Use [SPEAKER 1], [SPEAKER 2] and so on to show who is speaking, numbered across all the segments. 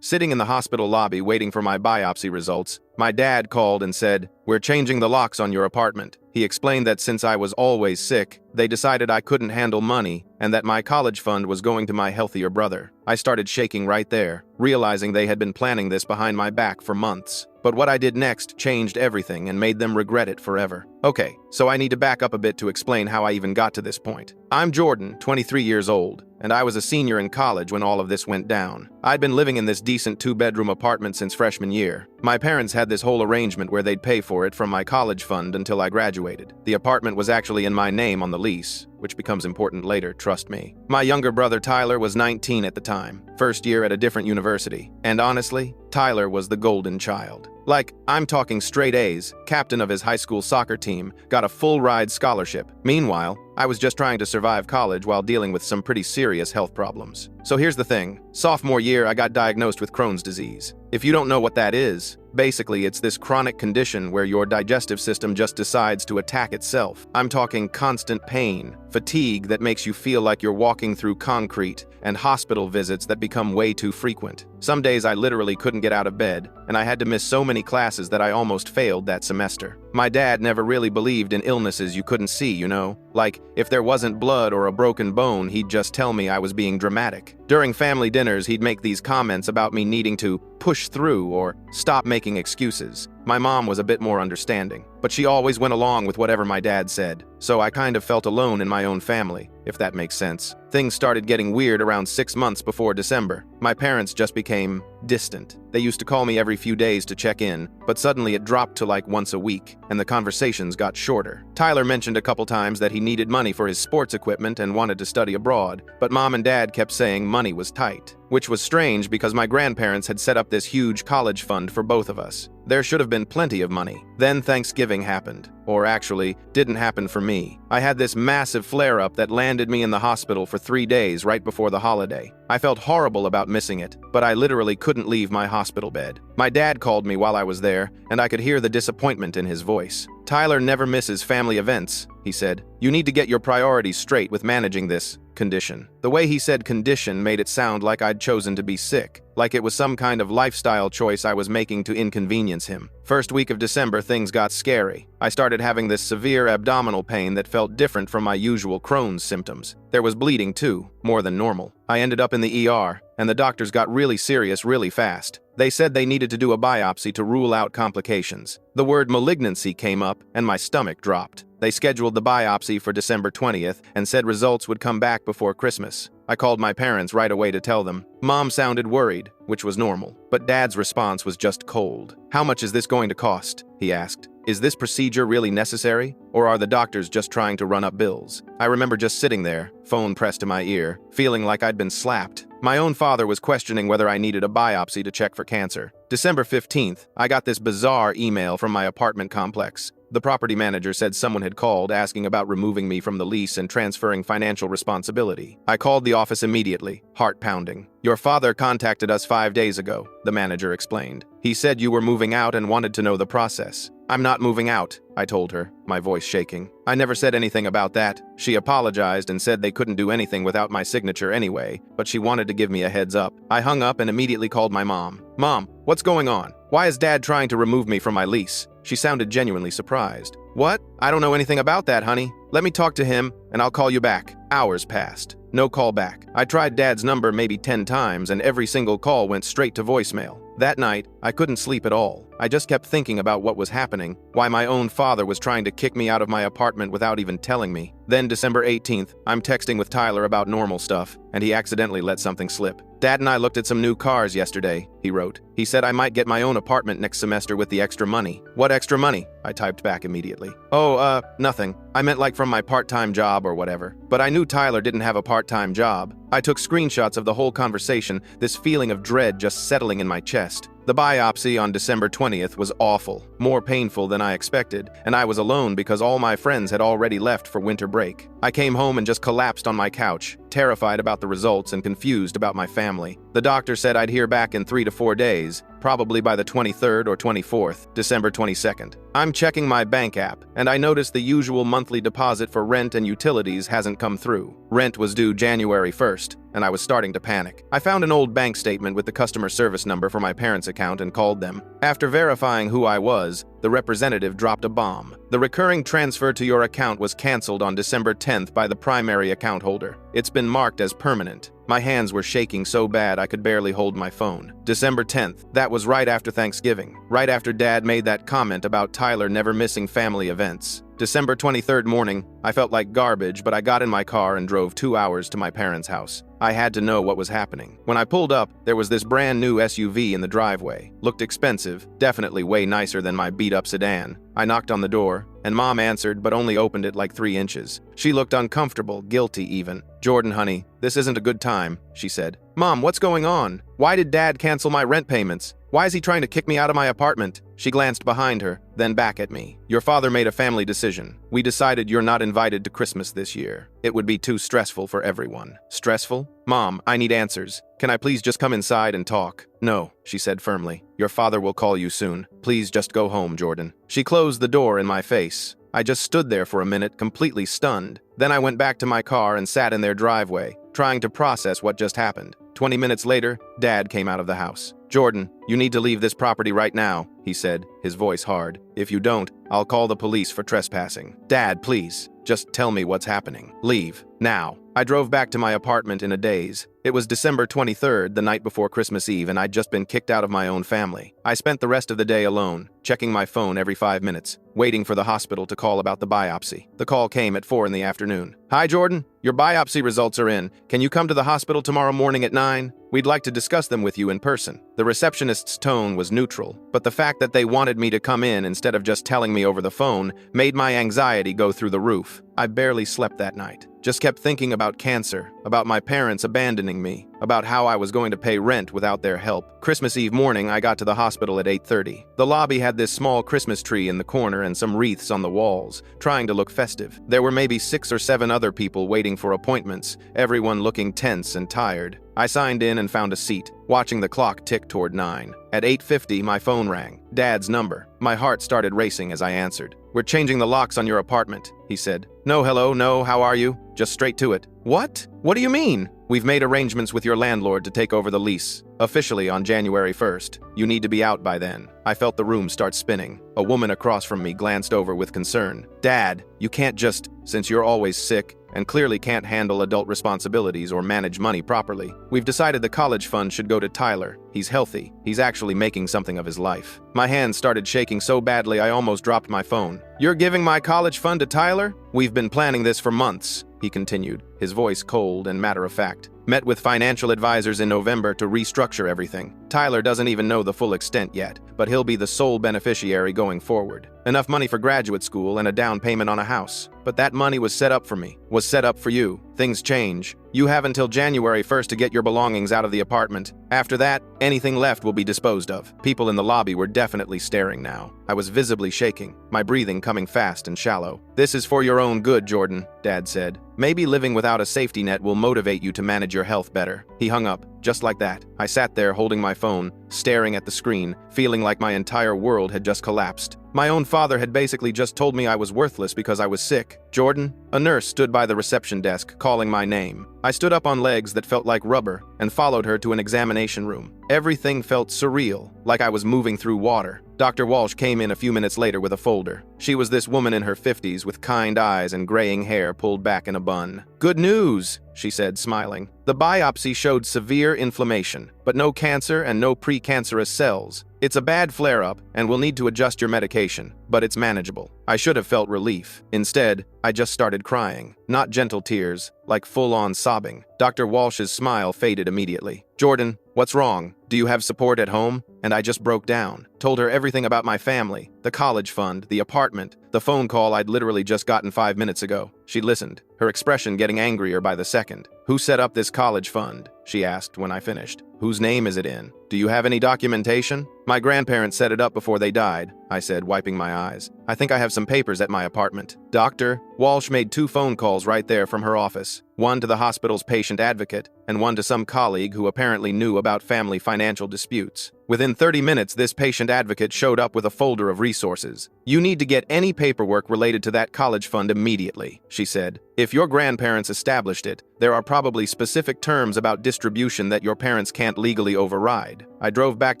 [SPEAKER 1] Sitting in the hospital lobby waiting for my biopsy results, my dad called and said, "We're changing the locks on your apartment." He explained that since I was always sick, they decided I couldn't handle money and that my college fund was going to my healthier brother. I started shaking right there, realizing they had been planning this behind my back for months. But what I did next changed everything and made them regret it forever. Okay, so I need to back up a bit to explain how I even got to this point. I'm Jordan, 23 years old, and I was a senior in college when all of this went down. I'd been living in this decent 2-bedroom apartment since freshman year. My parents had this whole arrangement where they'd pay for it from my college fund until I graduated. The apartment was actually in my name on the lease, which becomes important later, trust me. My younger brother Tyler was 19 at the time, first year at a different university. And honestly, Tyler was the golden child. Like, I'm talking straight A's, captain of his high school soccer team, got a full-ride scholarship. Meanwhile, I was just trying to survive college while dealing with some pretty serious health problems. So here's the thing. Sophomore year, I got diagnosed with Crohn's disease. If you don't know what that is, basically it's this chronic condition where your digestive system just decides to attack itself. I'm talking constant pain, fatigue that makes you feel like you're walking through concrete, and hospital visits that become way too frequent. Some days I literally couldn't get out of bed, and I had to miss so many classes that I almost failed that semester. My dad never really believed in illnesses you couldn't see, you know? Like, if there wasn't blood or a broken bone, he'd just tell me I was being dramatic. During family dinners, he'd make these comments about me needing to push through or stop making excuses. My mom was a bit more understanding, but she always went along with whatever my dad said, so I kind of felt alone in my own family, if that makes sense. Things started getting weird around 6 months before December. My parents just became distant. They used to call me every few days to check in, but suddenly it dropped to like once a week, and the conversations got shorter. Tyler mentioned a couple times that he needed money for his sports equipment and wanted to study abroad, but mom and dad kept saying money was tight, which was strange because my grandparents had set up this huge college fund for both of us. There should have been plenty of money. Then Thanksgiving happened. Or actually, didn't happen for me. I had this massive flare-up that landed me in the hospital for 3 days right before the holiday. I felt horrible about missing it, but I literally couldn't leave my hospital bed. My dad called me while I was there, and I could hear the disappointment in his voice. "Tyler never misses family events," he said. "You need to get your priorities straight with managing this condition." The way he said condition made it sound like I'd chosen to be sick, like it was some kind of lifestyle choice I was making to inconvenience him. First week of December, things got scary. I started having this severe abdominal pain that felt different from my usual Crohn's symptoms. There was bleeding too, more than normal. I ended up in the ER, and the doctors got really serious really fast. They said they needed to do a biopsy to rule out complications. The word malignancy came up, and my stomach dropped. They scheduled the biopsy for December 20th and said results would come back before Christmas. I called my parents right away to tell them. Mom sounded worried, which was normal, but Dad's response was just cold. "How much is this going to cost?" he asked. "Is this procedure really necessary, or are the doctors just trying to run up bills?" I remember just sitting there, phone pressed to my ear, feeling like I'd been slapped. My own father was questioning whether I needed a biopsy to check for cancer. December 15th, I got this bizarre email from my apartment complex. The property manager said someone had called asking about removing me from the lease and transferring financial responsibility. I called the office immediately, heart pounding. "Your father contacted us 5 days ago," the manager explained. "He said you were moving out and wanted to know the process." "I'm not moving out," I told her, my voice shaking. "I never said anything about that." She apologized and said they couldn't do anything without my signature anyway, but she wanted to give me a heads up. I hung up and immediately called my mom. "Mom, what's going on? Why is Dad trying to remove me from my lease?" She sounded genuinely surprised. "What? I don't know anything about that, honey. Let me talk to him, and I'll call you back." Hours passed. No call back. I tried Dad's number maybe 10 times, and every single call went straight to voicemail. That night, I couldn't sleep at all. I just kept thinking about what was happening, why my own father was trying to kick me out of my apartment without even telling me. Then December 18th, I'm texting with Tyler about normal stuff, and he accidentally let something slip. "Dad and I looked at some new cars yesterday," he wrote. "He said I might get my own apartment next semester with the extra money." "What extra money?" I typed back immediately. "Oh, nothing. I meant like from my part-time job or whatever." But I knew Tyler didn't have a part-time job. I took screenshots of the whole conversation, this feeling of dread just settling in my chest. The biopsy on December 20th was awful, more painful than I expected, and I was alone because all my friends had already left for winter break. I came home and just collapsed on my couch, terrified about the results and confused about my family. The doctor said I'd hear back in 3 to 4 days, probably by the 23rd or 24th, December 22nd. I'm checking my bank app, and I noticed the usual monthly deposit for rent and utilities hasn't come through. Rent was due January 1st, and I was starting to panic. I found an old bank statement with the customer service number for my parents' account and called them. After verifying who I was, the representative dropped a bomb. The recurring transfer to your account was canceled on December 10th by the primary account holder. It's been marked as permanent. My hands were shaking so bad I could barely hold my phone. December 10th, that was right after Thanksgiving, right after Dad made that comment about Tyler never missing family events. December 23rd morning, I felt like garbage, but I got in my car and drove 2 hours to my parents' house. I had to know what was happening. When I pulled up, there was this brand new SUV in the driveway. Looked expensive, definitely way nicer than my beat-up sedan. I knocked on the door, and Mom answered but only opened it like 3 inches. She looked uncomfortable, guilty even. "Jordan, honey, this isn't a good time," she said. "Mom, what's going on? Why did Dad cancel my rent payments? Why is he trying to kick me out of my apartment?" She glanced behind her, then back at me. "Your father made a family decision. We decided you're not invited to Christmas this year. It would be too stressful for everyone." "Stressful? Mom, I need answers. Can I please just come inside and talk?" "No," she said firmly. "Your father will call you soon. Please just go home, Jordan." She closed the door in my face. I just stood there for a minute, completely stunned. Then I went back to my car and sat in their driveway, trying to process what just happened. 20 minutes later, Dad came out of the house. "Jordan, you need to leave this property right now," he said, his voice hard. "If you don't, I'll call the police for trespassing." "Dad, please, just tell me what's happening. Leave, now." I drove back to my apartment in a daze. It was December 23rd, the night before Christmas Eve, and I'd just been kicked out of my own family. I spent the rest of the day alone, checking my phone every 5 minutes, waiting for the hospital to call about the biopsy. The call came at 4 in the afternoon. "Hi, Jordan. Your biopsy results are in. Can you come to the hospital tomorrow morning at 9? We'd like to discuss them with you in person." The receptionist's tone was neutral, but the fact that they wanted me to come in instead of just telling me over the phone made my anxiety go through the roof. I barely slept that night. Just kept thinking about cancer, about my parents abandoning me, about how I was going to pay rent without their help. Christmas Eve morning, I got to the hospital at 8:30. The lobby had this small Christmas tree in the corner and some wreaths on the walls, trying to look festive. There were maybe 6 or 7 other people waiting for appointments, everyone looking tense and tired. I signed in and found a seat, watching the clock tick toward 9. At 8:50, my phone rang. Dad's number. My heart started racing as I answered. "We're changing the locks on your apartment," he said. "No, hello, no, how are you? Just straight to it." "What? What do you mean?" "We've made arrangements with your landlord to take over the lease, officially on January 1st. You need to be out by then." I felt the room start spinning. A woman across from me glanced over with concern. "Dad, you can't just, since you're always sick, and clearly can't handle adult responsibilities or manage money properly. We've decided the college fund should go to Tyler. He's healthy. He's actually making something of his life." My hands started shaking so badly I almost dropped my phone. "You're giving my college fund to Tyler? We've been planning this for months," he continued, his voice cold and matter-of-fact. "Met with financial advisors in November to restructure everything. Tyler doesn't even know the full extent yet, but he'll be the sole beneficiary going forward. Enough money for graduate school and a down payment on a house. But that money was set up for me, was set up for you. Things change. You have until January 1st to get your belongings out of the apartment. After that, anything left will be disposed of." People in the lobby were definitely staring now. I was visibly shaking, my breathing coming fast and shallow. "This is for your own good, Jordan," Dad said. "Maybe living without a safety net will motivate you to manage your health better." He hung up, just like that. I sat there holding my phone, staring at the screen, feeling like my entire world had just collapsed. My own father had basically just told me I was worthless because I was sick. "Jordan?" A nurse stood by the reception desk, calling my name. I stood up on legs that felt like rubber and followed her to an examination room. Everything felt surreal, like I was moving through water. Dr. Walsh came in a few minutes later with a folder. She was this woman in her 50s with kind eyes and graying hair pulled back in a bun. "Good news," she said, smiling. "The biopsy showed severe inflammation, but no cancer and no precancerous cells. It's a bad flare-up, and we'll need to adjust your medication, but it's manageable." I should have felt relief. Instead, I just started crying. Not gentle tears, like full-on sobbing. Dr. Walsh's smile faded immediately. "Jordan, what's wrong? Do you have support at home?" And I just broke down. Told her everything about my family, the college fund, the apartment, the phone call I'd literally just gotten 5 minutes ago. She listened, her expression getting angrier by the second. "Who set up this college fund?" she asked when I finished. "Whose name is it in? Do you have any documentation?" "My grandparents set it up before they died. I said, wiping my eyes. I think I have some papers at my apartment. Doctor, Walsh made 2 phone calls right there from her office. One to the hospital's patient advocate, and one to some colleague who apparently knew about family financial disputes. Within 30 minutes, this patient advocate showed up with a folder of resources. You need to get any paperwork related to that college fund immediately, she said. If your grandparents established it, there are probably specific terms about distribution that your parents can't legally override. I drove back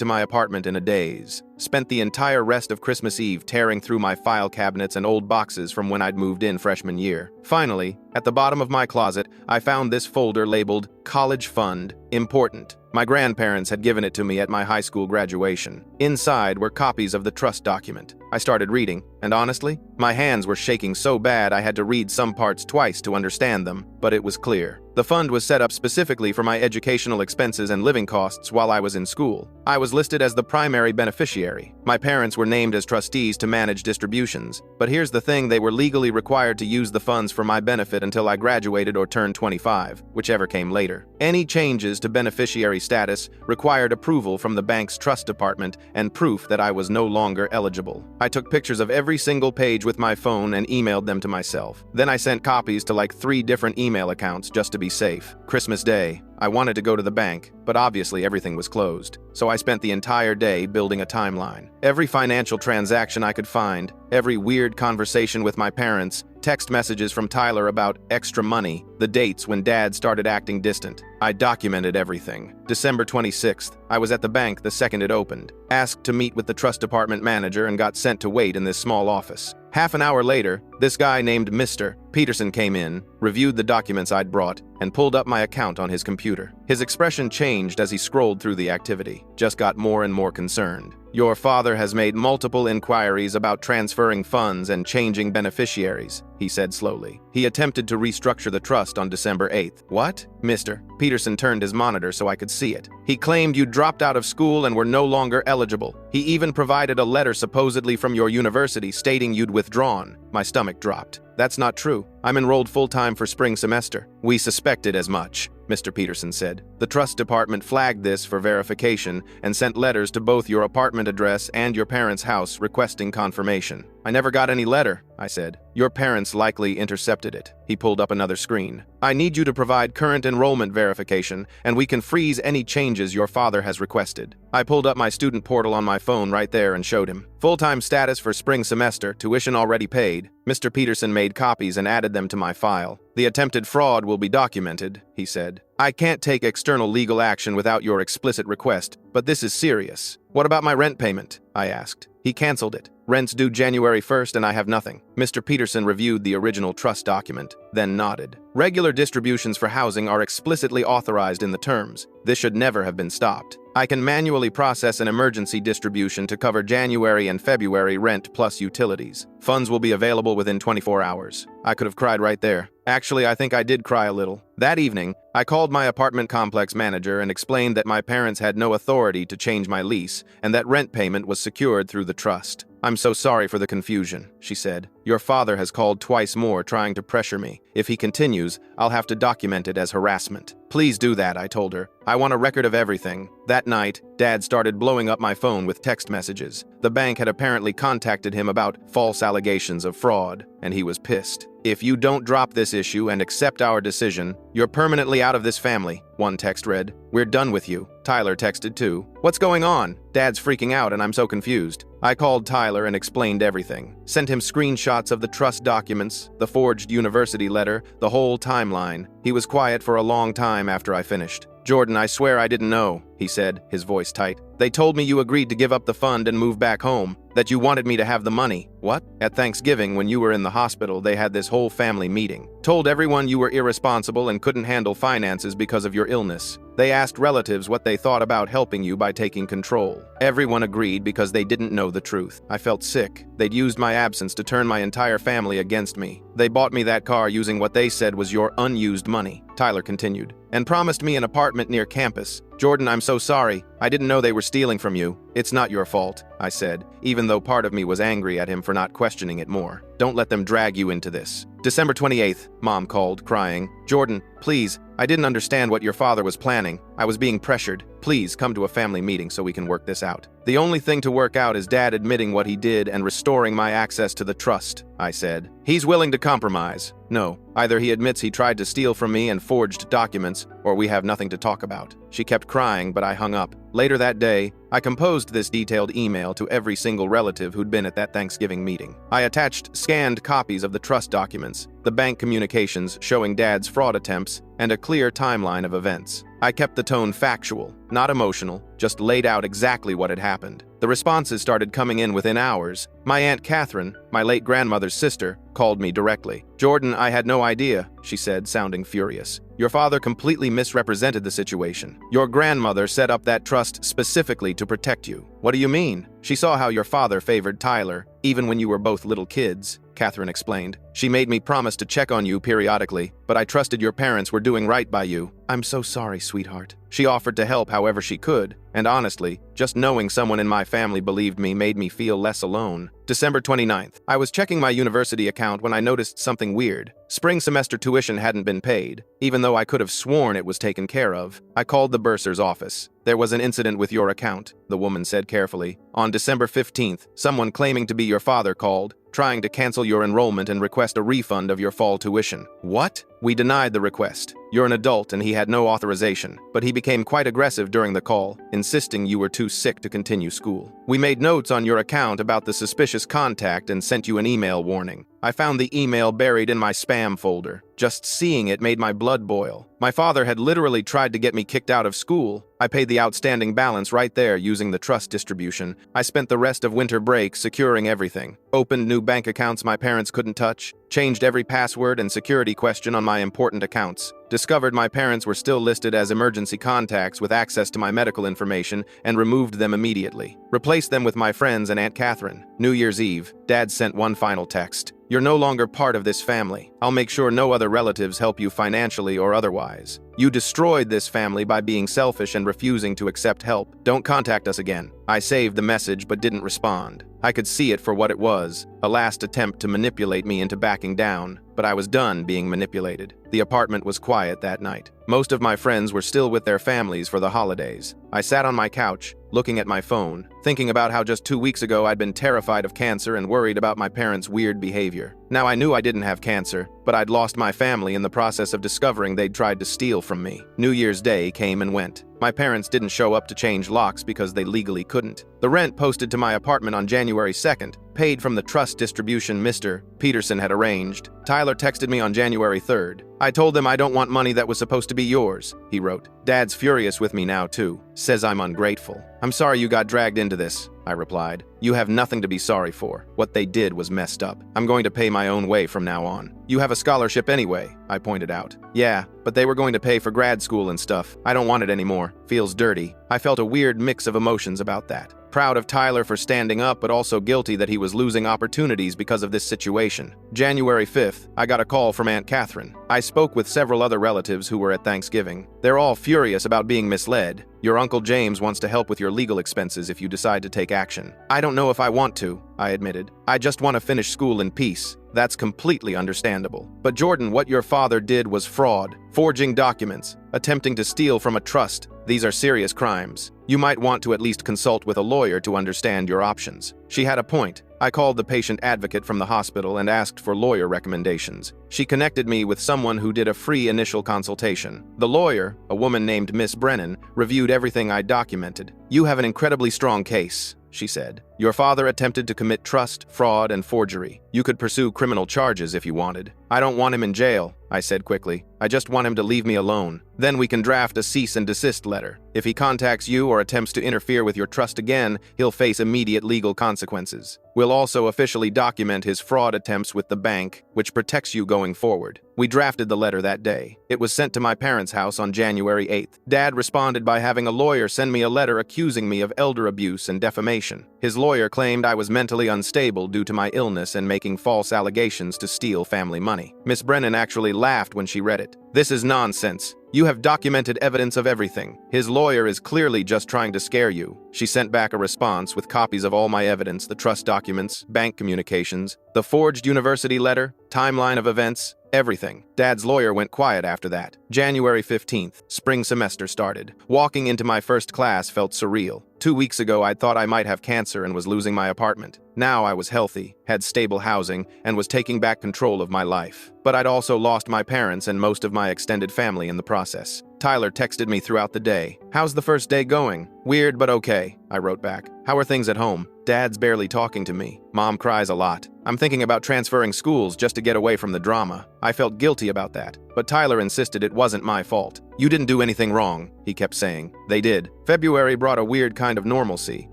[SPEAKER 1] to my apartment in a daze. Spent the entire rest of Christmas Eve tearing through my file cabinets and old boxes from when I'd moved in freshman year. Finally, at the bottom of my closet, I found this folder labeled College Fund, Important. My grandparents had given it to me at my high school graduation. Inside were copies of the trust document. I started reading, and honestly, my hands were shaking so bad I had to read some parts twice to understand them, but it was clear. The fund was set up specifically for my educational expenses and living costs while I was in school. I was listed as the primary beneficiary. My parents were named as trustees to manage distributions, but here's the thing, they were legally required to use the funds for my benefit until I graduated or turned 25, whichever came later. Any changes to beneficiary status required approval from the bank's trust department and proof that I was no longer eligible. I took pictures of every single page with my phone and emailed them to myself. Then I sent copies to like 3 different email accounts just to be safe. Christmas Day, I wanted to go to the bank, but obviously everything was closed. So I spent the entire day building a timeline. Every financial transaction I could find, every weird conversation with my parents, text messages from Tyler about extra money, the dates when Dad started acting distant. I documented everything. December 26th, I was at the bank the second it opened, asked to meet with the trust department manager and got sent to wait in this small office. Half an hour later, this guy named Mr. Peterson came in, reviewed the documents I'd brought, and pulled up my account on his computer. His expression changed as he scrolled through the activity, just got more and more concerned. Your father has made multiple inquiries about transferring funds and changing beneficiaries, he said slowly. He attempted to restructure the trust on December 8th. What? Mr. Peterson turned his monitor so I could see it. He claimed you dropped out of school and were no longer eligible. He even provided a letter supposedly from your university stating you'd withdrawn. My stomach dropped. That's not true. I'm enrolled full-time for spring semester. We suspected as much, Mr. Peterson said. The trust department flagged this for verification and sent letters to both your apartment address and your parents' house requesting confirmation. I never got any letter, I said. Your parents likely intercepted it. He pulled up another screen. I need you to provide current enrollment verification, and we can freeze any changes your father has requested. I pulled up my student portal on my phone right there and showed him. Full-time status for spring semester, tuition already paid. Mr. Peterson made copies and added them to my file. The attempted fraud will be documented, he said. I can't take external legal action without your explicit request, but this is serious. What about my rent payment? I asked. He canceled it. Rent's due January 1st and I have nothing. Mr. Peterson reviewed the original trust document, then nodded. Regular distributions for housing are explicitly authorized in the terms. This should never have been stopped. I can manually process an emergency distribution to cover January and February rent plus utilities. Funds will be available within 24 hours. I could have cried right there. Actually, I think I did cry a little. That evening, I called my apartment complex manager and explained that my parents had no authority to change my lease and that rent payment was secured through the trust. I'm so sorry for the confusion, she said. Your father has called twice more trying to pressure me. If he continues, I'll have to document it as harassment. Please do that, I told her. I want a record of everything. That night, Dad started blowing up my phone with text messages. The bank had apparently contacted him about false allegations of fraud, and he was pissed. If you don't drop this issue and accept our decision, you're permanently out of this family, one text read. We're done with you. Tyler texted too. What's going on? Dad's freaking out and I'm so confused. I called Tyler and explained everything. Sent him screenshots of the trust documents, the forged university letter, the whole timeline. He was quiet for a long time after I finished. Jordan, I swear I didn't know, he said, his voice tight. They told me you agreed to give up the fund and move back home, that you wanted me to have the money. What? At Thanksgiving, when you were in the hospital, they had this whole family meeting. Told everyone you were irresponsible and couldn't handle finances because of your illness. They asked relatives what they thought about helping you by taking control. Everyone agreed because they didn't know the truth. I felt sick. They'd used my absence to turn my entire family against me. They bought me that car using what they said was your unused money, Tyler continued, and promised me an apartment near campus. Jordan, I'm so sorry. I didn't know they were stealing from you. It's not your fault, I said, even though part of me was angry at him for not questioning it more. Don't let them drag you into this. December 28th, Mom called, crying. Jordan, please, I didn't understand what your father was planning. I was being pressured. Please come to a family meeting so we can work this out. The only thing to work out is Dad admitting what he did and restoring my access to the trust, I said. He's willing to compromise. No, either he admits he tried to steal from me and forged documents, or we have nothing to talk about. She kept crying, but I hung up. Later that day, I composed this detailed email to every single relative who'd been at that Thanksgiving meeting. I attached scanned copies of the trust documents, the bank communications showing Dad's fraud attempts, and a clear timeline of events. I kept the tone factual, not emotional, just laid out exactly what had happened. The responses started coming in within hours. My Aunt Catherine, my late grandmother's sister, called me directly. Jordan, I had no idea, she said, sounding furious. Your father completely misrepresented the situation. Your grandmother set up that trust specifically to protect you. What do you mean? She saw how your father favored Tyler, even when you were both little kids, Catherine explained. She made me promise to check on you periodically, but I trusted your parents were doing right by you. I'm so sorry, sweetheart. She offered to help however she could, and honestly, just knowing someone in my family believed me made me feel less alone. December 29th. I was checking my university account when I noticed something weird. Spring semester tuition hadn't been paid, even though I could have sworn it was taken care of. I called the bursar's office. There was an incident with your account, the woman said carefully. On December 15th, someone claiming to be your father called, trying to cancel your enrollment and request a refund of your fall tuition. What? We denied the request. You're an adult and he had no authorization, but he became quite aggressive during the call, insisting you were too sick to continue school. We made notes on your account about the suspicious contact and sent you an email warning. I found the email buried in my spam folder. Just seeing it made my blood boil. My father had literally tried to get me kicked out of school. I paid the outstanding balance right there using the trust distribution. I spent the rest of winter break securing everything. Opened new bank accounts my parents couldn't touch. Changed every password and security question on my important accounts. Discovered my parents were still listed as emergency contacts with access to my medical information and removed them immediately. Replaced them with my friends and Aunt Catherine. New Year's Eve, Dad sent one final text. You're no longer part of this family. I'll make sure no other relatives help you financially or otherwise. You destroyed this family by being selfish and refusing to accept help. Don't contact us again. I saved the message but didn't respond. I could see it for what it was, a last attempt to manipulate me into backing down, but I was done being manipulated. The apartment was quiet that night. Most of my friends were still with their families for the holidays. I sat on my couch, looking at my phone, thinking about how just 2 weeks ago I'd been terrified of cancer and worried about my parents' weird behavior. Now I knew I didn't have cancer, but I'd lost my family in the process of discovering they'd tried to steal from me. New Year's Day came and went. My parents didn't show up to change locks because they legally couldn't. The rent posted to my apartment on January 2nd, paid from the trust distribution Mr. Peterson had arranged. Tyler texted me on January 3rd. I told them I don't want money that was supposed to be yours, he wrote. Dad's furious with me now too. Says I'm ungrateful. I'm sorry you got dragged into this, I replied. You have nothing to be sorry for. What they did was messed up. I'm going to pay my own way from now on. You have a scholarship anyway, I pointed out. Yeah, but they were going to pay for grad school and stuff. I don't want it anymore. Feels dirty. I felt a weird mix of emotions about that. Proud of Tyler for standing up, but also guilty that he was losing opportunities because of this situation. January 5th, I got a call from Aunt Catherine. I spoke with several other relatives who were at Thanksgiving. They're all furious about being misled. Your Uncle James wants to help with your legal expenses if you decide to take action. I don't know if I want to, I admitted. I just want to finish school in peace. That's completely understandable. But Jordan, what your father did was fraud, forging documents, attempting to steal from a trust. These are serious crimes. You might want to at least consult with a lawyer to understand your options. She had a point. I called the patient advocate from the hospital and asked for lawyer recommendations. She connected me with someone who did a free initial consultation. The lawyer, a woman named Miss Brennan, reviewed everything I documented. You have an incredibly strong case, she said. Your father attempted to commit trust, fraud, and forgery. You could pursue criminal charges if you wanted. I don't want him in jail, I said quickly. I just want him to leave me alone. Then we can draft a cease and desist letter. If he contacts you or attempts to interfere with your trust again, he'll face immediate legal consequences. We'll also officially document his fraud attempts with the bank, which protects you going forward. We drafted the letter that day. It was sent to my parents' house on January 8th. Dad responded by having a lawyer send me a letter accusing me of elder abuse and defamation. His lawyer claimed I was mentally unstable due to my illness and making false allegations to steal family money. Miss Brennan actually laughed when she read it. it. This is nonsense. You have documented evidence of everything. His lawyer is clearly just trying to scare you. She sent back a response with copies of all my evidence, the trust documents, bank communications, the forged university letter, timeline of events, everything. Dad's lawyer went quiet after that. January 15th, spring semester started. Walking into my first class felt surreal. 2 weeks ago, I thought I might have cancer and was losing my apartment. Now I was healthy, had stable housing, and was taking back control of my life. But I'd also lost my parents and most of my extended family in the process. Tyler texted me throughout the day. "How's the first day going?" "Weird, but okay," I wrote back. "How are things at home?" "Dad's barely talking to me. Mom cries a lot. I'm thinking about transferring schools just to get away from the drama." I felt guilty about that, but Tyler insisted it wasn't my fault. "You didn't do anything wrong," he kept saying. They did. February brought a weird kind of normalcy.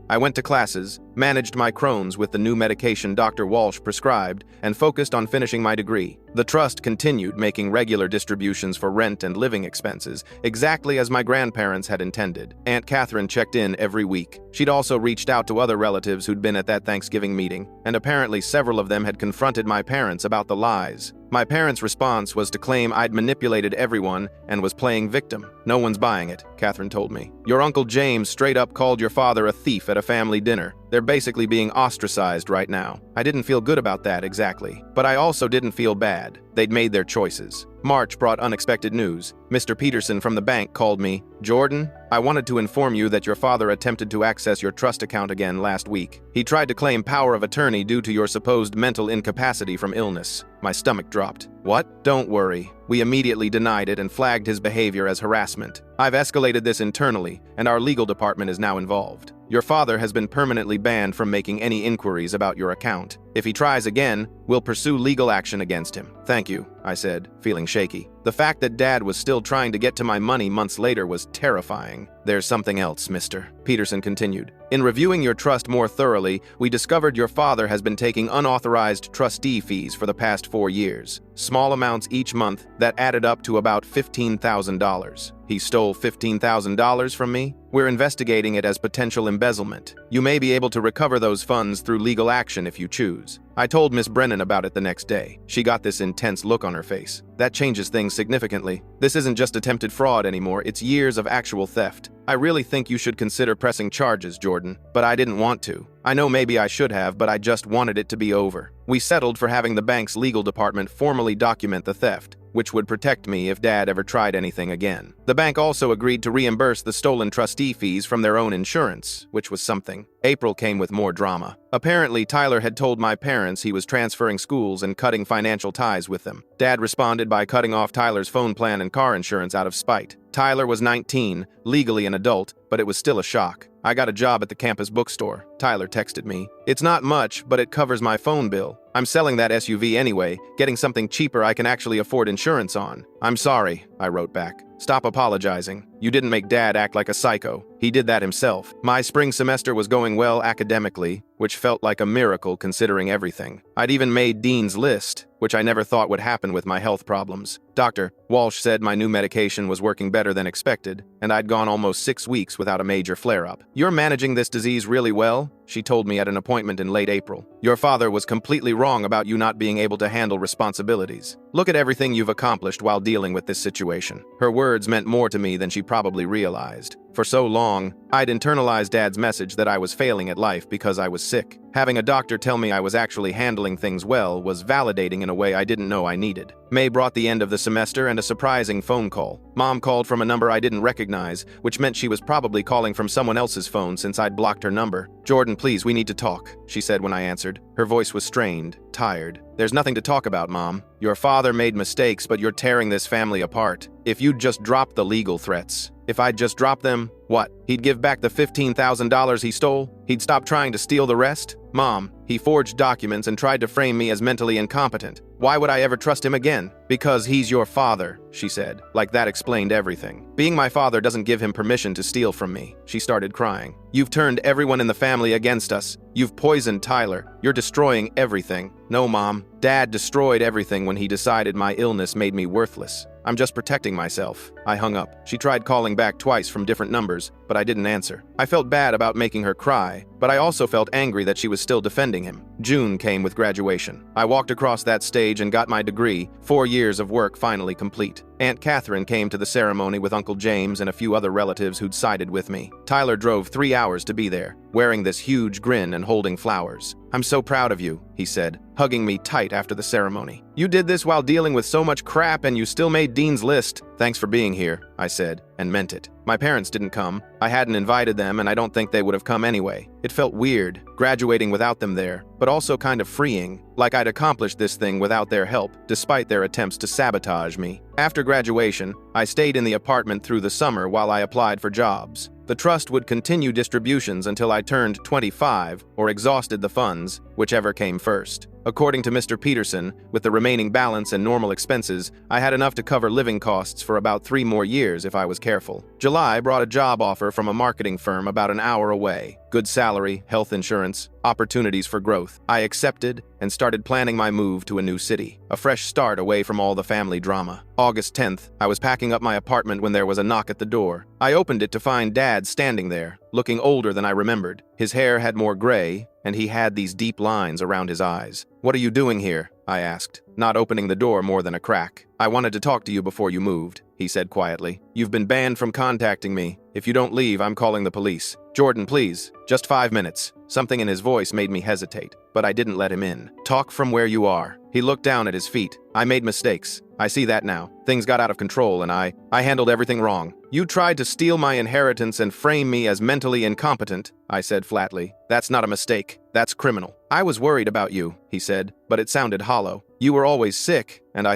[SPEAKER 1] I went to classes, managed my Crohn's with the new medication Dr. Walsh prescribed, and focused on finishing my degree. The trust continued making regular distributions for rent and living expenses, exactly as my grandparents had intended. Aunt Catherine checked in every week. She'd also reached out to other relatives who'd been at that Thanksgiving meeting, and apparently several of them had confronted my parents about the lies. My parents' response was to claim I'd manipulated everyone and was playing victim. "No one's buying it," Catherine told me. "Your Uncle James straight up called your father a thief at a family dinner. They're basically being ostracized right now." I didn't feel good about that exactly, but I also didn't feel bad. They'd made their choices. March brought unexpected news. Mr. Peterson from the bank called me. "Jordan, I wanted to inform you that your father attempted to access your trust account again last week. He tried to claim power of attorney due to your supposed mental incapacity from illness." My stomach dropped. "What?" "Don't worry. We immediately denied it and flagged his behavior as harassment. I've escalated this internally, and our legal department is now involved. Your father has been permanently banned from making any inquiries about your account. If he tries again, we'll pursue legal action against him." "Thank you," I said, feeling shaky. The fact that Dad was still trying to get to my money months later was terrifying. "There's something else, Mr. Peterson continued. In reviewing your trust more thoroughly, we discovered your father has been taking unauthorized trustee fees for the past 4 years. Small amounts each month that added up to about $15,000. He stole $15,000 from me? We're investigating it as potential embezzlement. You may be able to recover those funds through legal action if you choose." I told Miss Brennan about it the next day. She got this intense look on her face. "That changes things significantly. This isn't just attempted fraud anymore, it's years of actual theft. I really think you should consider pressing charges, Jordan, but I didn't want to. I know maybe I should have, but I just wanted it to be over. We settled for having the bank's legal department formally document the theft, which would protect me if Dad ever tried anything again. The bank also agreed to reimburse the stolen trustee fees from their own insurance, which was something. April came with more drama. Apparently, Tyler had told my parents he was transferring schools and cutting financial ties with them. Dad responded by cutting off Tyler's phone plan and car insurance out of spite. Tyler was 19, legally an adult, but it was still a shock. "I got a job at the campus bookstore," Tyler texted me. "It's not much, but it covers my phone bill. I'm selling that SUV anyway, getting something cheaper I can actually afford insurance on." "I'm sorry," I wrote back. "Stop apologizing. You didn't make Dad act like a psycho. He did that himself." My spring semester was going well academically, which felt like a miracle considering everything. I'd even made Dean's List, which I never thought would happen with my health problems. Dr. Walsh said my new medication was working better than expected, and I'd gone almost 6 weeks without a major flare-up. "You're managing this disease really well," she told me at an appointment in late April. "Your father was completely wrong about you not being able to handle responsibilities. Look at everything you've accomplished while dealing with this situation." Her words meant more to me than she probably realized. For so long, I'd internalized Dad's message that I was failing at life because I was sick. Having a doctor tell me I was actually handling things well was validating in a way I didn't know I needed. May brought the end of the semester and a surprising phone call. Mom called from a number I didn't recognize, which meant she was probably calling from someone else's phone since I'd blocked her number. "Jordan, please, we need to talk," she said when I answered. Her voice was strained, tired. "There's nothing to talk about, Mom. Your father made mistakes, but you're tearing this family apart. If you'd just dropped the legal threats." "If I'd just dropped them, what? He'd give back the $15,000 he stole? He'd stop trying to steal the rest? Mom, he forged documents and tried to frame me as mentally incompetent. Why would I ever trust him again?" "Because he's your father," she said. Like that explained everything. "Being my father doesn't give him permission to steal from me." She started crying. "You've turned everyone in the family against us. You've poisoned Tyler. You're destroying everything." "No, Mom. Dad destroyed everything when he decided my illness made me worthless. I'm just protecting myself." I hung up. She tried calling back twice from different numbers, but I didn't answer. I felt bad about making her cry, but I also felt angry that she was still defending him. June came with graduation. I walked across that stage and got my degree, 4 years of work finally complete. Aunt Catherine came to the ceremony with Uncle James and a few other relatives who'd sided with me. Tyler drove 3 hours to be there, wearing this huge grin and holding flowers. "I'm so proud of you," he said, hugging me tight after the ceremony. "You did this while dealing with so much crap and you still made Dean's List. Thanks for being here," I said, and meant it. My parents didn't come. I hadn't invited them, and I don't think they would have come anyway. It felt weird, graduating without them there, but also kind of freeing, like I'd accomplished this thing without their help, despite their attempts to sabotage me. After graduation, I stayed in the apartment through the summer while I applied for jobs. The trust would continue distributions until I turned 25 or exhausted the funds, whichever came first. According to Mr. Peterson, with the remaining balance and normal expenses, I had enough to cover living costs for about 3 more years if I was careful. July brought a job offer from a marketing firm about an hour away. Good salary, health insurance, opportunities for growth. I accepted and started planning my move to a new city, a fresh start away from all the family drama. August 10th, I was packing up my apartment when there was a knock at the door. I opened it to find Dad standing there, looking older than I remembered. His hair had more gray, and he had these deep lines around his eyes. "What are you doing here?" I asked, not opening the door more than a crack. "I wanted to talk to you before you moved," he said quietly. "You've been banned from contacting me. If you don't leave, I'm calling the police." "Jordan, please, just 5 minutes." Something in his voice made me hesitate, but I didn't let him in. "Talk from where you are." He looked down at his feet. "I made mistakes. I see that now. Things got out of control and I handled everything wrong. You tried to steal my inheritance and frame me as mentally incompetent," I said flatly. "That's not a mistake. That's criminal." "I was worried about you," he said, but it sounded hollow. "You were always sick, and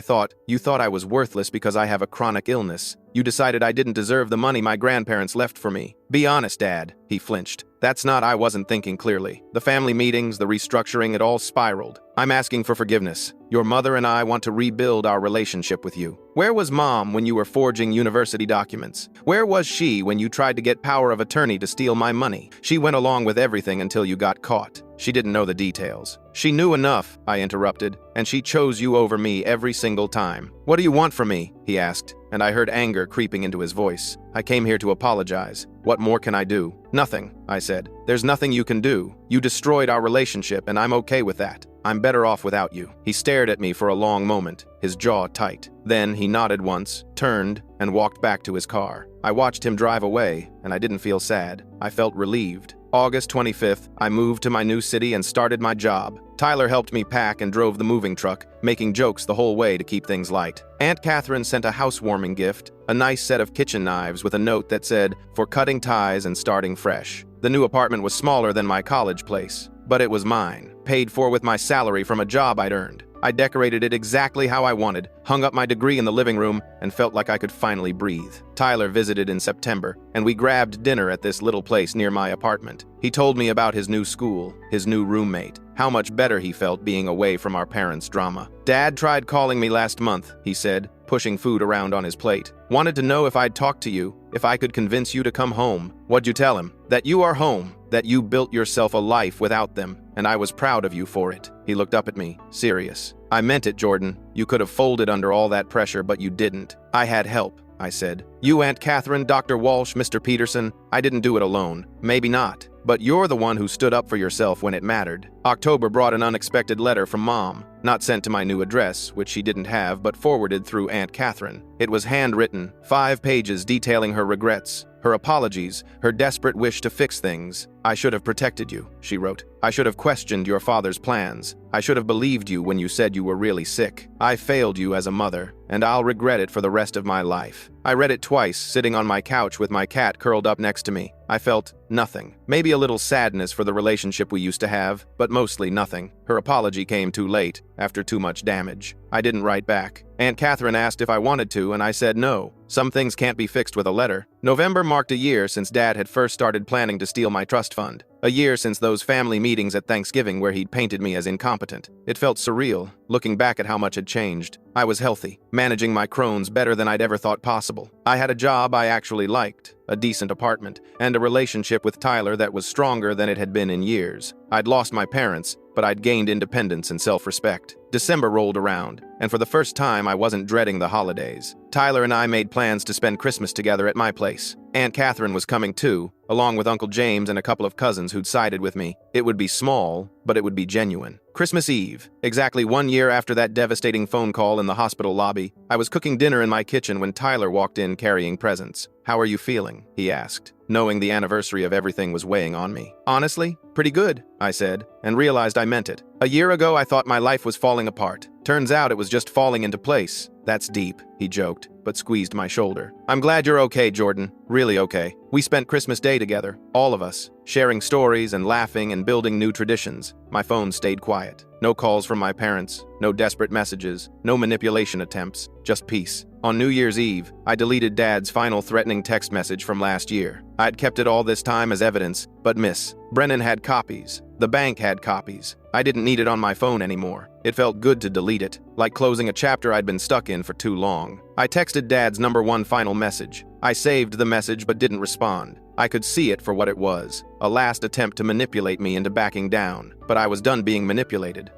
[SPEAKER 1] you thought I was worthless because I have a chronic illness. You decided I didn't deserve the money my grandparents left for me. Be honest, Dad." He flinched. I wasn't thinking clearly. The family meetings, the restructuring, it all spiraled. "I'm asking for forgiveness. Your mother and I want to rebuild our relationship with you. Where was Mom when you were forging university documents? Where was she when you tried to get power of attorney to steal my money? She went along with everything until you got caught. She didn't know the details." "She knew enough," I interrupted, "and she chose you over me every single time." "What do you want from me?" he asked, and I heard anger creeping into his voice. "I came here to apologize. What more can I do?" "Nothing," I said. "There's nothing you can do. You destroyed our relationship, and I'm okay with that. I'm better off without you." He stared at me for a long moment, his jaw tight. Then he nodded once, turned, and walked back to his car. I watched him drive away, and I didn't feel sad. I felt relieved. August 25th, I moved to my new city and started my job. Tyler helped me pack and drove the moving truck, making jokes the whole way to keep things light. Aunt Catherine sent a housewarming gift, a nice set of kitchen knives with a note that said, "For cutting ties and starting fresh." The new apartment was smaller than my college place, but it was mine, paid for with my salary from a job I'd earned. I decorated it exactly how I wanted, hung up my degree in the living room, and felt like I could finally breathe. Tyler visited in September, and we grabbed dinner at this little place near my apartment. He told me about his new school, his new roommate, how much better he felt being away from our parents' drama. "Dad tried calling me last month," he said, pushing food around on his plate. "Wanted to know if I'd talk to you, if I could convince you to come home." "What'd you tell him?" "That you are home, that you built yourself a life without them, and I was proud of you for it." He looked up at me, serious. "I meant it, Jordan. You could have folded under all that pressure, but you didn't." "I had help," I said. "You, Aunt Catherine, Dr. Walsh, Mr. Peterson. I didn't do it alone. Maybe not. But you're the one who stood up for yourself when it mattered." October brought an unexpected letter from Mom, not sent to my new address, which she didn't have, but forwarded through Aunt Catherine. It was handwritten, 5 pages detailing her regrets, her apologies, her desperate wish to fix things. "I should have protected you," she wrote. "I should have questioned your father's plans. I should have believed you when you said you were really sick. I failed you as a mother, and I'll regret it for the rest of my life." I read it twice, sitting on my couch with my cat curled up next to me. I felt nothing. Maybe a little sadness for the relationship we used to have, but mostly nothing. Her apology came too late, after too much damage. I didn't write back. Aunt Catherine asked if I wanted to, and I said no. Some things can't be fixed with a letter. November marked a year since Dad had first started planning to steal my trust fund. A year since those family meetings at Thanksgiving where he'd painted me as incompetent. It felt surreal, looking back at how much had changed. I was healthy, managing my Crohn's better than I'd ever thought possible. I had a job I actually liked, a decent apartment, and a relationship with Tyler that was stronger than it had been in years. I'd lost my parents, but I'd gained independence and self-respect. December rolled around, and for the first time I wasn't dreading the holidays. Tyler and I made plans to spend Christmas together at my place. Aunt Catherine was coming too, along with Uncle James and a couple of cousins who'd sided with me. It would be small, but it would be genuine. Christmas Eve, exactly 1 year after that devastating phone call in the hospital lobby, I was cooking dinner in my kitchen when Tyler walked in carrying presents. "How are you feeling?" he asked, knowing the anniversary of everything was weighing on me. "Honestly, pretty good," I said, and realized I meant it. "A year ago, I thought my life was falling apart. Turns out it was just falling into place." "That's deep," he joked, but squeezed my shoulder. "I'm glad you're okay, Jordan. Really okay. We spent Christmas Day together, all of us, sharing stories and laughing and building new traditions." My phone stayed quiet. No calls from my parents, no desperate messages, no manipulation attempts, just peace. On New Year's Eve, I deleted Dad's final threatening text message from last year. I'd kept it all this time as evidence, but Miss Brennan had copies. The bank had copies. I didn't need it on my phone anymore. It felt good to delete it, like closing a chapter I'd been stuck in for too long. I texted Dad's #1 final message. I saved the message but didn't respond. I could see it for what it was, a last attempt to manipulate me into backing down, but I was done being manipulated.